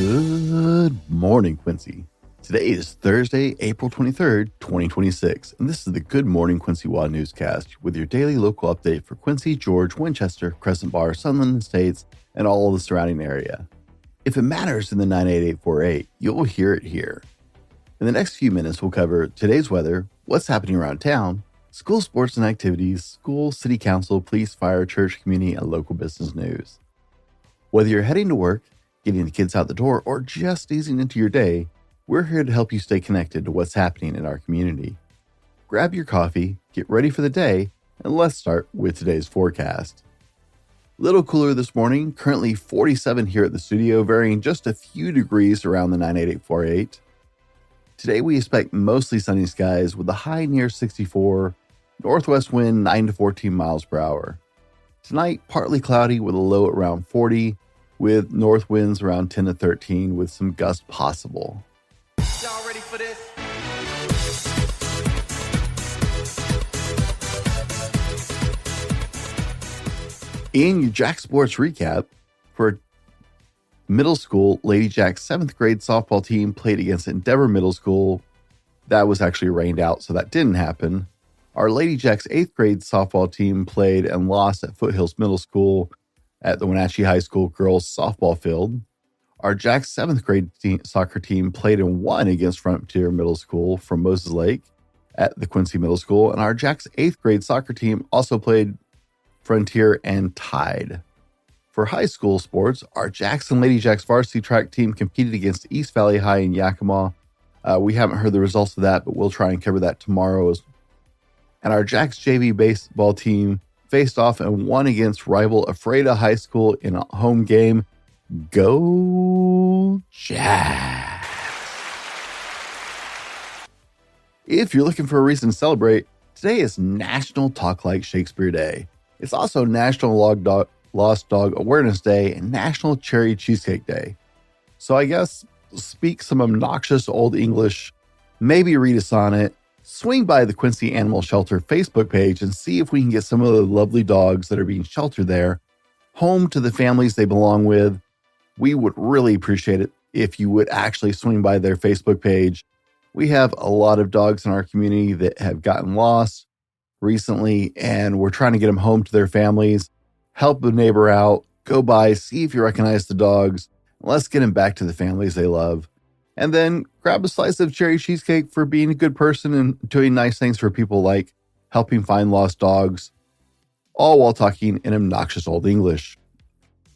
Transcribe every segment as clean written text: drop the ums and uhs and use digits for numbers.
Good morning, Quincy. Today is Thursday, April 23rd, 2026, and this is the Good Morning Quincy WA newscast with your daily local update for Quincy, George, Winchester, Crescent Bar, Sunland Estates, and all of the surrounding area. If it matters in the 98848, you'll hear it here. In the next few minutes, we'll cover today's weather, what's happening around town, school sports and activities, school, city council, police, fire, church, community, and local business news. Whether you're heading to work, getting the kids out the door, or just easing into your day, we're here to help you stay connected to what's happening in our community. Grab your coffee, get ready for the day, and let's start with today's forecast. Little cooler this morning, currently 47 here at the studio, varying just a few degrees around the 98848. Today we expect mostly sunny skies with a high near 64, northwest wind 9 to 14 miles per hour. Tonight, partly cloudy with a low around 40, with north winds around 10 to 13 with some gusts possible. Y'all ready for this? In your Jack Sports recap, for middle school, Lady Jack's 7th grade softball team played against Endeavor Middle School. That was actually rained out, so that didn't happen. Our Lady Jack's 8th grade softball team played and lost at Foothills Middle School at the Wenatchee High School girls softball field. Our Jack's 7th grade soccer team played and won against Frontier Middle School from Moses Lake at the Quincy Middle School. And our Jack's 8th grade soccer team also played Frontier and tied. For high school sports, our Jacks and Lady Jacks varsity track team competed against East Valley High in Yakima. We haven't heard the results of that, but we'll try and cover that tomorrow. And our Jacks JV baseball team faced off and won against rival Ephrata High School in a home game. Go Jacks! If you're looking for a reason to celebrate, today is National Talk Like Shakespeare Day. It's also National Lost Dog Awareness Day and National Cherry Cheesecake Day. So I guess speak some obnoxious Old English, maybe read a sonnet, swing by the Quincy Animal Shelter Facebook page and see if we can get some of the lovely dogs that are being sheltered there home to the families they belong with. We would really appreciate it if you would actually swing by their Facebook page. We have a lot of dogs in our community that have gotten lost recently, and we're trying to get them home to their families. Help a neighbor out, go by, see if you recognize the dogs. Let's get them back to the families they love. And then grab a slice of cherry cheesecake for being a good person and doing nice things for people like helping find lost dogs, all while talking in obnoxious Old English.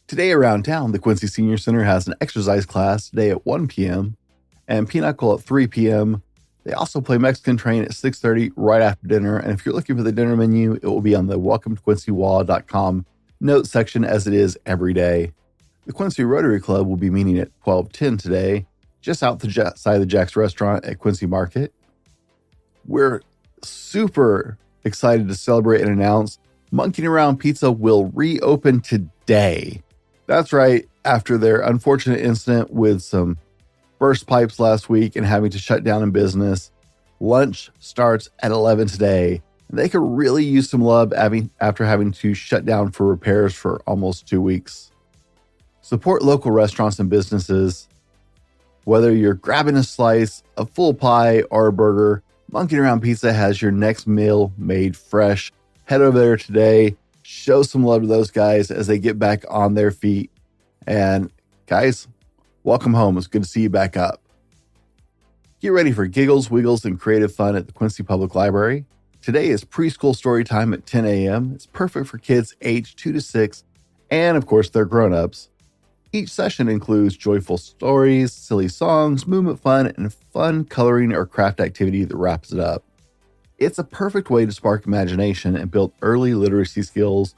Today around town, the Quincy Senior Center has an exercise class today at 1 p.m. and Pinochle at 3 p.m. They also play Mexican Train at 6:30 right after dinner. And if you're looking for the dinner menu, it will be on the welcometoquincywa.com note section as it is every day. The Quincy Rotary Club will be meeting at 12:10 today, just outside the Jack's restaurant at Quincy Market. We're super excited to celebrate and announce Monkeying Around Pizza will reopen today. That's right, after their unfortunate incident with some burst pipes last week and having to shut down in business, lunch starts at 11 today. And they could really use some love after having to shut down for repairs for almost 2 weeks. Support local restaurants and businesses. Whether you're grabbing a slice, a full pie, or a burger, Monkeying Around Pizza has your next meal made fresh. Head over there today. Show some love to those guys as they get back on their feet. And guys, welcome home. It's good to see you back up. Get ready for giggles, wiggles, and creative fun at the Quincy Public Library. Today is preschool story time at 10 a.m. It's perfect for kids aged 2 to 6, and of course, they're grown-ups. Each session includes joyful stories, silly songs, movement fun, and fun coloring or craft activity that wraps it up. It's a perfect way to spark imagination and build early literacy skills,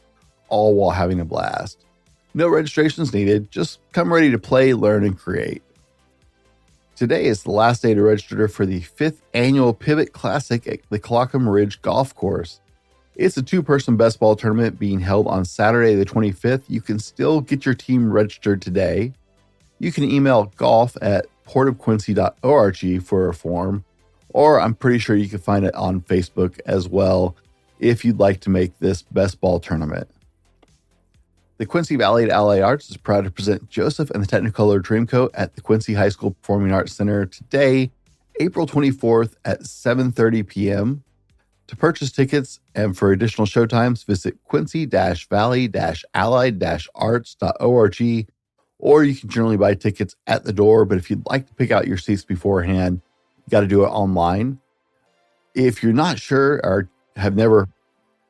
all while having a blast. No registrations needed, just come ready to play, learn, and create. Today is the last day to register for the 5th annual Pivot Classic at the Colockum Ridge Golf Course. It's a 2-person best ball tournament being held on Saturday the 25th. You can still get your team registered today. You can email golf@portofquincy.org for a form, or I'm pretty sure you can find it on Facebook as well if you'd like to make this best ball tournament. The Quincy Valley at Allied Arts is proud to present Joseph and the Technicolor Dreamcoat at the Quincy High School Performing Arts Center today, April 24th at 7:30 p.m. To purchase tickets and for additional showtimes, visit quincy-valley-allied-arts.org, or you can generally buy tickets at the door, but if you'd like to pick out your seats beforehand, you got to do it online. If you're not sure or have never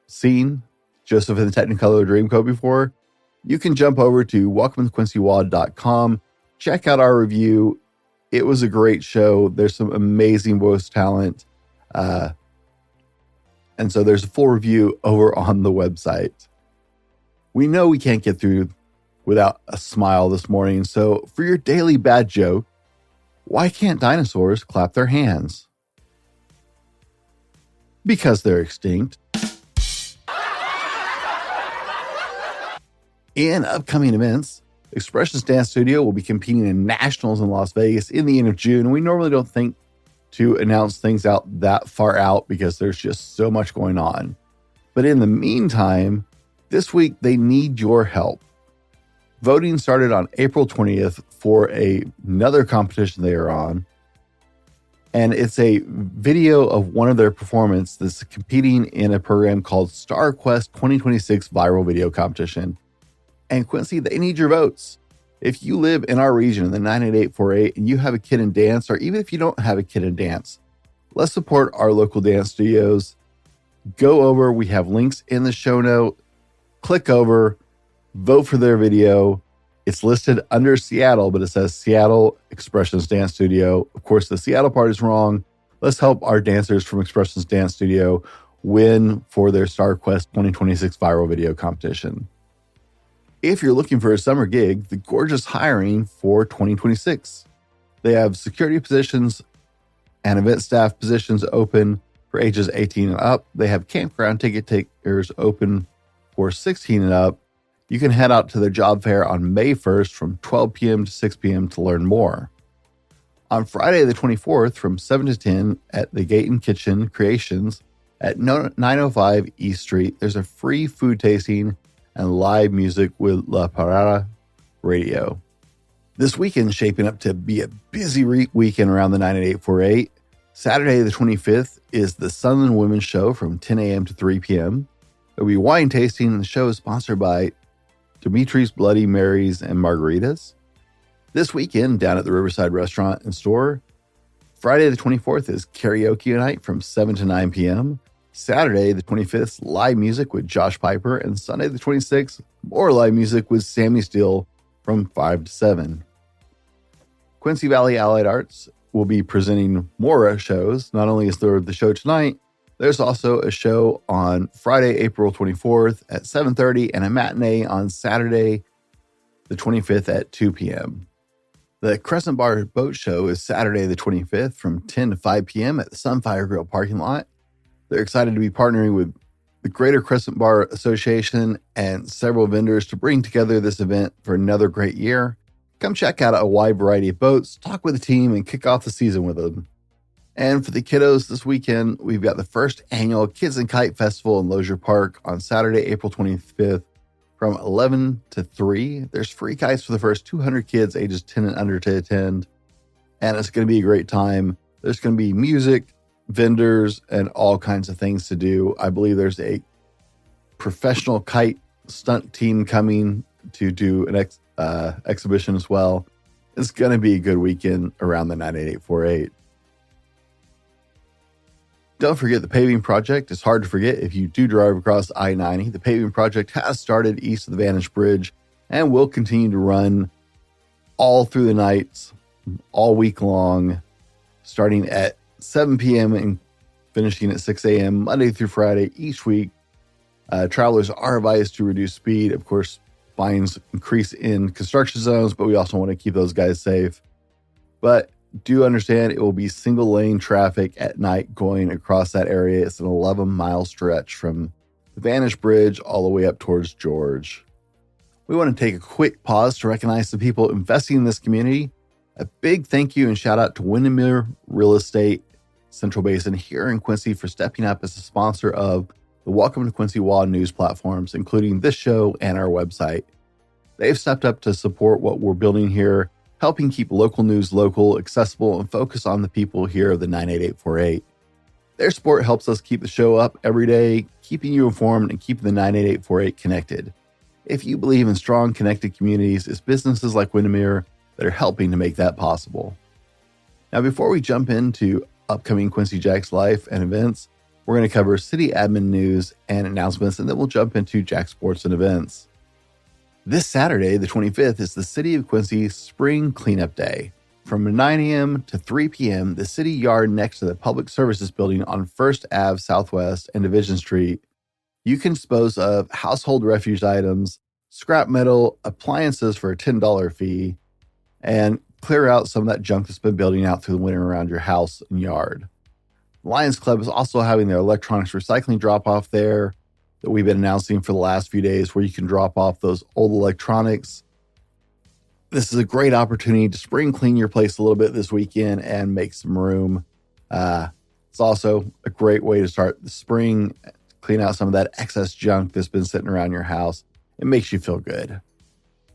seen Joseph and the Technicolor Dreamcoat before, you can jump over to welcometoquincywa.com, check out our review. It was a great show. There's some amazing voice talent. And so there's a full review over on the website. We know we can't get through without a smile this morning. So for your daily bad joke, why can't dinosaurs clap their hands? Because they're extinct. In upcoming events, Expressions Dance Studio will be competing in nationals in Las Vegas in the end of June. And we normally don't think to announce things out that far out because there's just so much going on. But in the meantime, this week they need your help. Voting started on April 20th for another competition they are on. And it's a video of one of their performances that's competing in a program called Star Quest 2026 Viral Video Competition. And Quincy, they need your votes. If you live in our region in the 98848 and you have a kid in dance, or even if you don't have a kid in dance, let's support our local dance studios. Go over. We have links in the show note. Click over, vote for their video. It's listed under Seattle, but it says Seattle Expressions Dance Studio. Of course, the Seattle part is wrong. Let's help our dancers from Expressions Dance Studio win for their Star Quest 2026 Viral Video Competition. If you're looking for a summer gig, the gorgeous hiring for 2026. They have security positions and event staff positions open for ages 18 and up. They have campground ticket takers open for 16 and up. You can head out to their job fair on May 1st from 12 p.m. to 6 p.m. to learn more. On Friday the 24th from 7 to 10 at the Gate and Kitchen Creations at 905 East Street, there's a free food tasting and live music with Ephrata Radio. This weekend is shaping up to be a busy weekend around the 98848. Saturday the 25th is the Sunland Women's Show from 10 a.m. to 3 p.m. There'll be wine tasting, and the show is sponsored by Dimitri's Bloody Marys and Margaritas. This weekend, down at the Riverside Restaurant and Store, Friday the 24th is karaoke night from 7 to 9 p.m. Saturday the 25th, live music with Josh Piper, and Sunday the 26th, more live music with Sammy Steele from 5 to 7. Quincy Valley Allied Arts will be presenting more shows. Not only is there the show tonight, there's also a show on Friday, April 24th at 7:30 and a matinee on Saturday the 25th at 2 p.m. The Crescent Bar Boat Show is Saturday the 25th from 10 to 5 p.m. at the Sunfire Grill parking lot. They're excited to be partnering with the Greater Crescent Bar Association and several vendors to bring together this event for another great year. Come check out a wide variety of boats, talk with the team, and kick off the season with them. And for the kiddos this weekend, we've got the first annual Kids and Kite Festival in Lozier Park on Saturday, April 25th from 11 to 3. There's free kites for the first 200 kids ages 10 and under to attend. And it's going to be a great time. There's going to be music, vendors, and all kinds of things to do. I believe there's a professional kite stunt team coming to do an exhibition as well. It's going to be a good weekend around the 98848. Don't forget the paving project. It's hard to forget if you do drive across I-90. The paving project has started east of the Vantage Bridge and will continue to run all through the nights, all week long, starting at 7 p.m. and finishing at 6 a.m. Monday through Friday each week. Travelers are advised to reduce speed. Of course, fines increase in construction zones, but we also want to keep those guys safe. But do understand it will be single lane traffic at night going across that area. It's an 11-mile stretch from the Vantage Bridge all the way up towards George. We want to take a quick pause to recognize the people investing in this community. A big thank you and shout out to Windermere Real Estate Central Basin here in Quincy for stepping up as a sponsor of the Welcome to Quincy WA news platforms, including this show and our website. They've stepped up to support what we're building here, helping keep local news local, accessible, and focus on the people here of the 98848. Their support helps us keep the show up every day, keeping you informed and keeping the 98848 connected. If you believe in strong, connected communities, it's businesses like Windermere that are helping to make that possible. Now, before we jump into upcoming Quincy Jack's life and events, we're going to cover city admin news and announcements, and then we'll jump into Jack Sports and events. This Saturday, the 25th, is the City of Quincy Spring Cleanup Day. From 9 a.m. to 3 p.m., the city yard next to the Public Services Building on 1st Ave Southwest and Division Street, you can dispose of household refuse items, scrap metal, appliances for a $10 fee, and clear out some of that junk that's been building out through the winter around your house and yard. Lions Club is also having their electronics recycling drop-off there that we've been announcing for the last few days, where you can drop off those old electronics. This is a great opportunity to spring clean your place a little bit this weekend and make some room. It's also a great way to start the spring, clean out some of that excess junk that's been sitting around your house. It makes you feel good.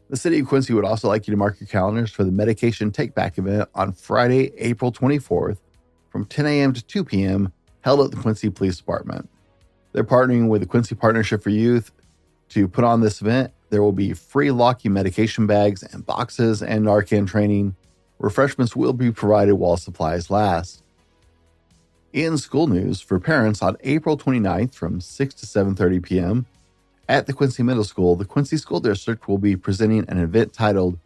The City of Quincy would also like you to mark your calendars for the Medication Take Back event on Friday, April 24th from 10 a.m. to 2 p.m. held at the Quincy Police Department. They're partnering with the Quincy Partnership for Youth to put on this event. There will be free lock-in medication bags and boxes and Narcan training. Refreshments will be provided while supplies last. In school news for parents, on April 29th from 6 to 7:30 p.m. at the Quincy Middle School, the Quincy School District will be presenting an event titled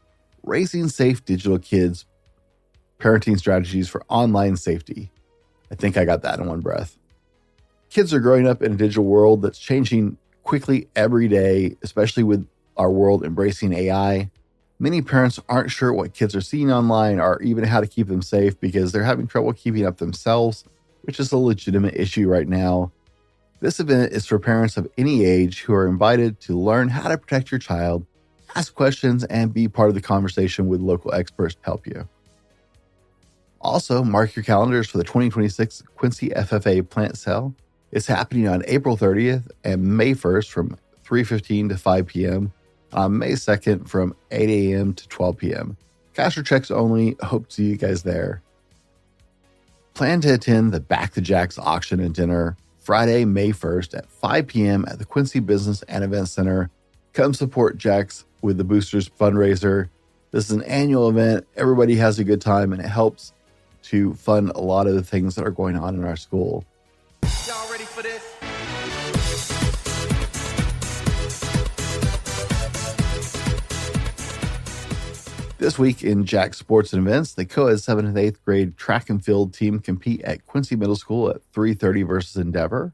Raising Safe Digital Kids, Parenting Strategies for Online Safety. I think I got that in one breath. Kids are growing up in a digital world that's changing quickly every day, especially with our world embracing AI. Many parents aren't sure what kids are seeing online or even how to keep them safe because they're having trouble keeping up themselves, which is a legitimate issue right now. This event is for parents of any age who are invited to learn how to protect your child, ask questions, and be part of the conversation with local experts to help you. Also, mark your calendars for the 2026 Quincy FFA plant sale. It's happening on April 30th and May 1st from 3:15 to 5 p.m. On May 2nd from 8 a.m. to 12 p.m. Cash or checks only. Hope to see you guys there. Plan to attend the Back to Jacks auction and dinner Friday, May 1st at 5 p.m. at the Quincy Business and Event Center. Come support Jacks with the Boosters fundraiser. This is an annual event. Everybody has a good time, and it helps to fund a lot of the things that are going on in our school. Y'all ready for this? This week in Jack Sports and Events, the co-ed 7th and 8th grade track and field team compete at Quincy Middle School at 3:30 versus Endeavor.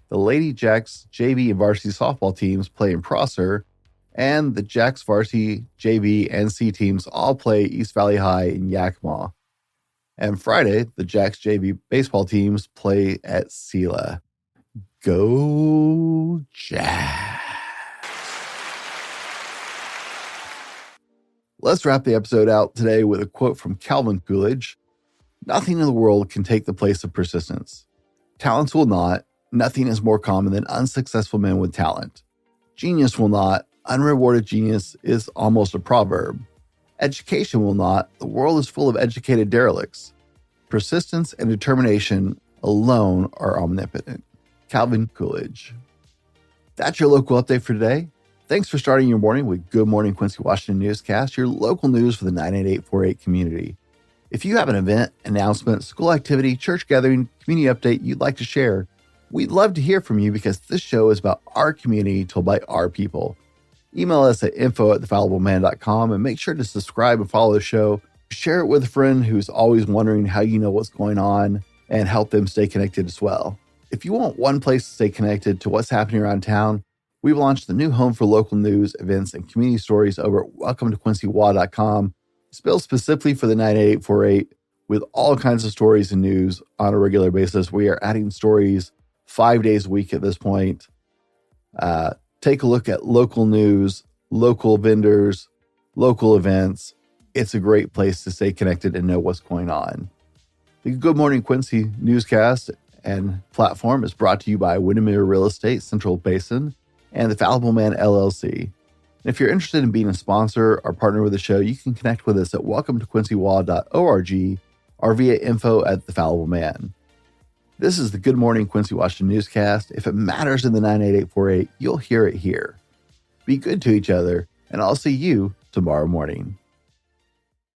The Lady Jacks JV and varsity softball teams play in Prosser, and the Jacks varsity JV and C teams all play East Valley High in Yakima. And Friday, the Jacks JV baseball teams play at Sela. Go Jacks! Let's wrap the episode out today with a quote from Calvin Coolidge. Nothing in the world can take the place of persistence. Talents will not. Nothing is more common than unsuccessful men with talent. Genius will not. Unrewarded genius is almost a proverb. Education will not. The world is full of educated derelicts. Persistence and determination alone are omnipotent. Calvin Coolidge. That's your local update for today. Thanks for starting your morning with Good Morning Quincy Washington Newscast, your local news for the 98848 community. If you have an event, announcement, school activity, church gathering, community update you'd like to share, we'd love to hear from you because this show is about our community told by our people. Email us at info@thefallibleman.com and make sure to subscribe and follow the show. Share it with a friend who's always wondering how you know what's going on and help them stay connected as well. If you want one place to stay connected to what's happening around town, we've launched the new home for local news, events, and community stories over at welcometoquincywa.com. It's built specifically for the 98848 with all kinds of stories and news on a regular basis. We are adding stories 5 days a week at this point. Take a look at local news, local vendors, local events. It's a great place to stay connected and know what's going on. The Good Morning Quincy newscast and platform is brought to you by Windermere Real Estate, Central Basin, and the Fallible Man LLC. And if you're interested in being a sponsor or partner with the show, you can connect with us at welcometoquincywa.org or via info@thefallibleman. This is the Good Morning Quincy Washington newscast. If it matters in the 98848, you'll hear it here. Be good to each other, and I'll see you tomorrow morning.